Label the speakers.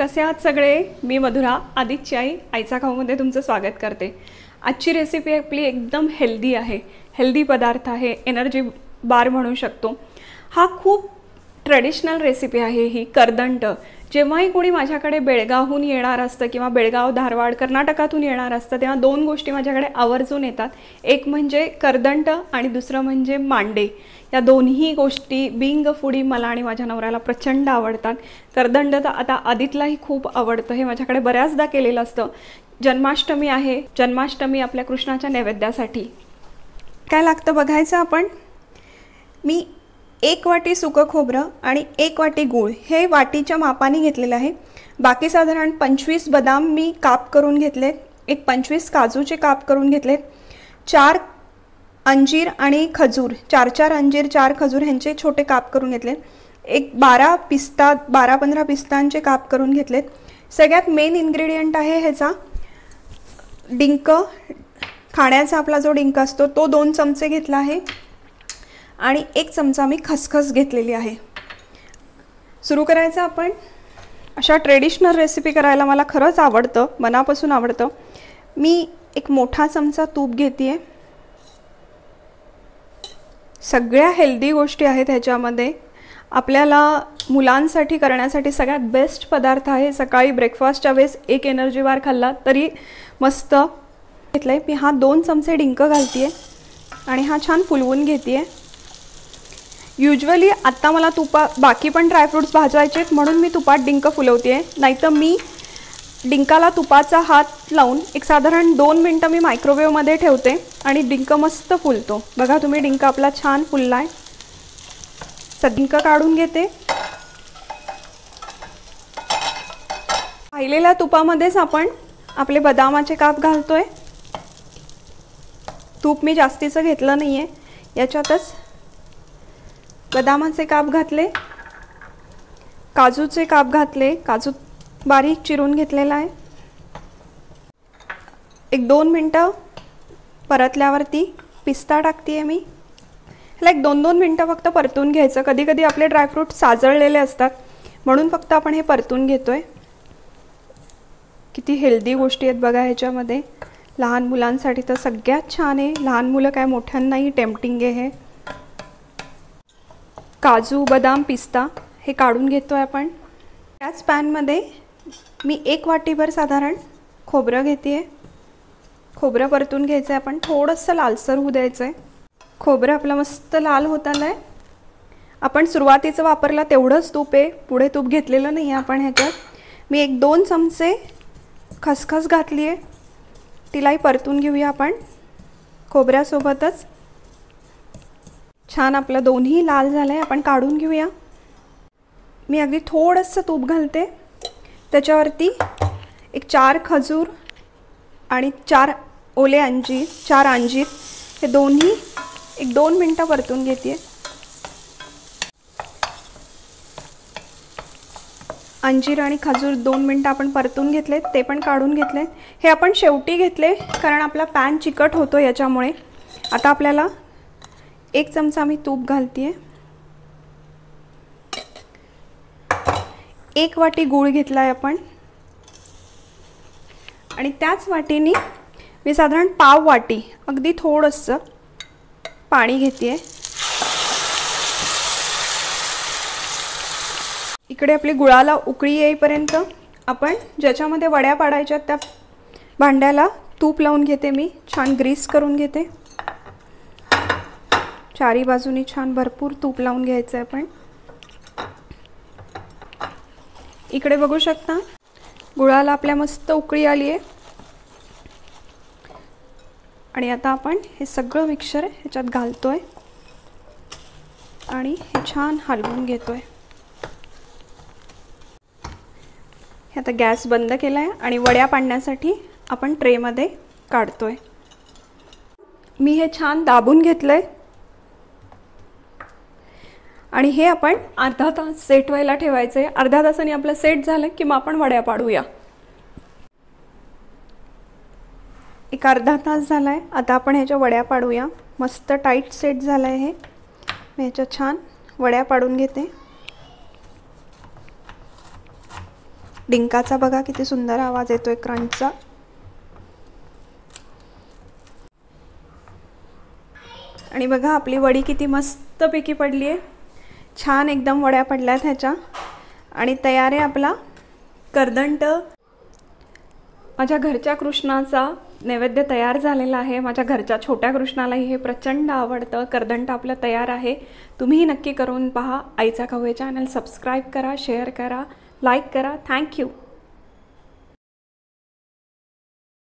Speaker 1: कसे आहात सगळे? मी मधुरा आदित्यची आई आईचा खाऊमध्ये तुमचं स्वागत करते। आजची रेसिपी आपली एकदम हेल्दी आहे, हेल्दी पदार्थ आहे, एनर्जी बार म्हणू शकतो। हा खूप ट्रेडिशनल रेसिपी आहे ही करदंट। जेव्हाही कोणी माझ्याकडे बेळगावहून येणार असतं किंवा बेळगाव धारवाड कर्नाटकातून येणार असतं तेव्हा दोन गोष्टी माझ्याकडे आवर्जून येतात। एक म्हणजे करदंट आणि दुसरं म्हणजे मांडे। या दोन्ही गोष्टी बिंग फूडी मला आणि माझ्या नवऱ्याला प्रचंड आवडतात। करदंट तर आता आदितलाही खूप आवडतं, हे माझ्याकडे बऱ्याचदा केलेलं असतं। जन्माष्टमी आहे, जन्माष्टमी आपल्या कृष्णाच्या नैवेद्यासाठी काय लागतं बघायचं आपण। मी 1 वाटी सुकं खोबरं आणि 1 वाटी गूळ हे वाटीच्या मापाने घेतलेलं आहे। बाकी साधारण 25 बदाम मी काप करून घेतलेत, एक 25 काजूचे काप करून घेतलेत, 4 अंजीर आणि खजूर, 4 अंजीर 4 खजूर ह्यांचे छोटे काप करून घेतलेत, एक 12-15 पिस्तांचे काप करून घेतलेत। सगळ्यात मेन इन्ग्रेडियंट आहे ह्याचा डिंक, खाण्याचा आपला जो डिंक असतो तो 2 चमचे घेतला आहे आणि 1 चमचा मी खसखस घेतलेली आहे। सुरू करायचं आपण। अशा ट्रेडिशनल रेसिपी करायला मला खरंच आवडतं, मनापासून आवडतं। मी एक मोठा चमचा तूप घेतेय। सगळ्या हेल्दी गोष्टी आहेत ह्याच्यामध्ये। आपल्याला मुलांसाठी करण्यासाठी सगळ्यात बेस्ट पदार्थ आहे। सकाळी ब्रेकफास्टच्या वेळेस एक एनर्जी बार खाल्ला तरी मस्त घेतलंय। मी हा 2 चमचे डिंक घालतेय आणि हा छान फुलवून घेतेय। यूजुअली आता मला बाकी पण ड्रायफ्रूट्स भाजवायचे म्हणून मी तुपात डिंक फुलवतेय, नाहीतर मी डिंकाला तुपाचा हात लावून एक साधारण 2 मिनिटं मी मायक्रोवेव्हमध्ये ठेवते आणि डिंक मस्त फुलतो। बघा तुम्ही, डिंक आपला छान फुललाय। डिंक काढून घेते। राहिलेल्या तुपामध्येच आपण आपले बदामाचे काप घालतोय। तूप मी जास्तीचं घेतलं नाहीये, याच्यातच बदामाचे काप घातले, काजूचे काप घातले, काजू बारीक चिरून घेतलेला आहे। एक 2 मिनिटं परतल्यावरती पिस्ता टाकतेय मी। ह्याला एक 2-2 मिनिटं फक्त परतून घ्यायचं। कधी कधी आपले ड्रायफ्रूट साजळलेले असतात म्हणून फक्त आपण हे परतून घेतोय। किती हेल्दी गोष्टी आहेत बघा ह्याच्यामध्ये। लहान मुलांसाठी तर सगळ्यात छान आहे, लहान मुलं काय मोठ्यांनाही टेम्पटिंग आहे हे। काजू बदाम पिस्ता हे काढून घेतोय आपण। त्याच पॅनमध्ये मी 1 वाटीभर साधारण खोबरं घेतेय। खोबरं परतून घ्यायचं आहे आपण, थोडंसं लालसर होऊ द्यायचं आहे। खोबरं आपलं मस्त लाल होत आलंय। आपण सुरुवातीचं वापरलं तेवढंच तूप आहे, पुढे तूप घेतलेलं नाही आहे आपण ह्याच्यात। मी 1-2 चमचे खसखस घातली आहे, तिलाही परतून घेऊया आपण खोबऱ्यासोबतच। छान आपलं दोन्ही लाल झालंय, आपण काढून घेऊया। मी अगदी थोडंसं तूप घालते, त्याच्यावरती एक 4 खजूर आणि 4 ओले अंजीर, 4 अंजीर हे दोन्ही एक 2 मिनिटं परतून घेते। अंजीर आणि खजूर 2 मिनिटं आपण परतून घेतले, ते पण काढून घेतले। हे आपण शेवटी घेतले कारण आपला पॅन चिकट होतो याच्यामुळे। आता आपल्याला 1 चमचा मी तूप घालतेय, 1 वाटी गूळ घेतलाय आपण आणि त्याच वाटीने मी साधारण पाव वाटी अगदी थोडंसं पाणी घेतेय। इकडे आपली गुळाला उकळी येईपर्यंत आपण ज्याच्यामध्ये वड्या पाडायच्या त्या भांड्याला तूप लावून घेते। मी छान ग्रीस करून घेते, चारी बाजूनी छान भरपूर तूप लावून घ्यायचं आहे आपण। इकडे बघू शकता गुळाला आपल्या मस्त उकळी आली आहे आणि आता आपण हे सगळं मिक्सचर ह्याच्यात घालतोय आणि हे छान हलवून घेतोय। आता गॅस बंद केलाय आणि वड्या पाडण्यासाठी आपण ट्रेमध्ये काढतोय। मी हे छान दाबून घेतलंय आणि हे आपण अर्धा तास सेट व्हायला ठेवायचे। अर्ध्या तासाने आपलं सेट झालं की मग आपण वड्या पाडूया। एक अर्धा तास झालाय, आता आपण ह्याच्या वड्या पाडूया। मस्त टाईट सेट झालाय हे। मी ह्याच्या छान वड्या पाडून घेते। डिंकाचा बघा किती सुंदर आवाज येतोय क्रंचचा. आणि बघा आपली वडी किती मस्तपैकी पडली आहे. छान एकदम वड्या पडल्यात ह्याच्या. आणि तयार आहे आपला करदंट. माझ्या घरच्या कृष्णाचा नैवेद्य तयार झालेला आहे. माझ्या घरच्या छोट्या कृष्णालाही हे प्रचंड आवडतं. करदंट आपलं तयार आहे. तुम्हीही नक्की करून पहा. आईचा खाऊ हे चॅनल सबस्क्राईब करा, शेअर करा, लाईक करा. थँक्यू.